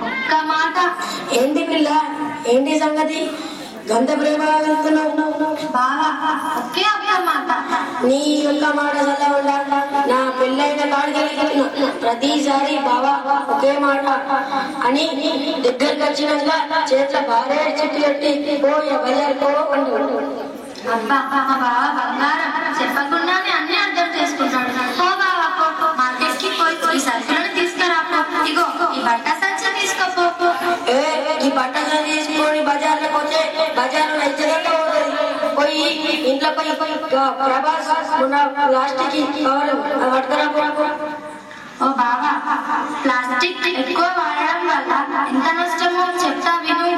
ఒక్క మాట. ఏంటి పిల్ల, ఏంటి సంగతి? గంత ప్రేమ వెళ్తున్నావు బావా, ఒకే ఒక్క మాట. నీ యొక్క మాట చదవడా నా పెళ్ళైన కాడికి ప్రతిసారి బావా ఒకే మాట అని దగ్గరకు వచ్చినాక చేతుల భార్య చెట్టు కట్టి పోయే బజార్కో అంటూ అబ్బా, మా బావ బంగారం, చెప్పకుండానే అన్ని అర్థం చేసుకుంటాడు. పో బావా, పో, మార్కెట్ కి పోయి సరుకులను తీసుకురా. ఇగో ఈ బట్ట సంచి తీసుకోపో. ఈ బట్ట తీసుకొని బజార్లో పోతే బజార్లో ఇచ్చగా పోయి ఇంట్లో పోయి ప్రభాస్ ప్లాస్టిక్ కవర్ పట్టుకురా. ఓ బావా, ప్లాస్టిక్ ఎక్కువ వాడడం వల్ల ఎంత నష్టమో చెప్తా విను.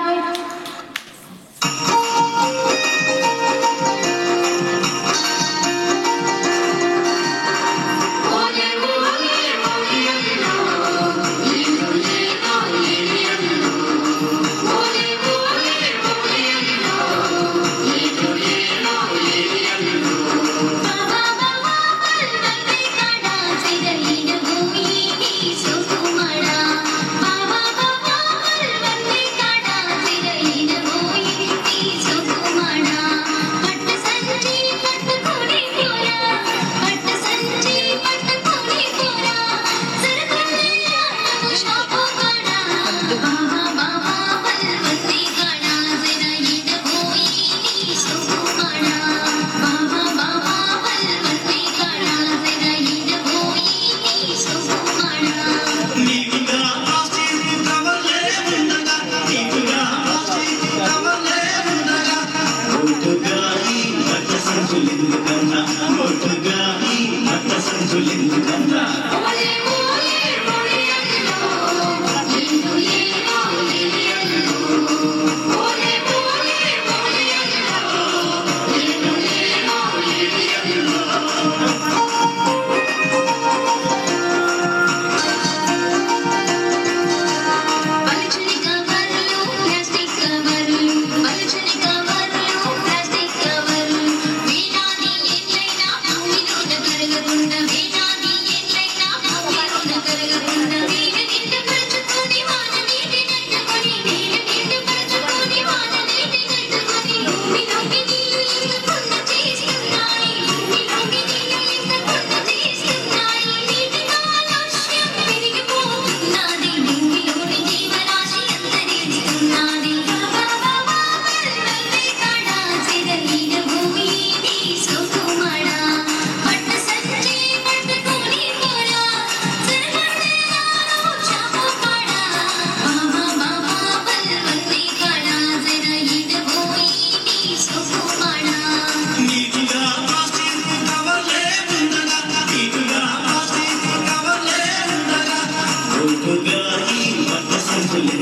Good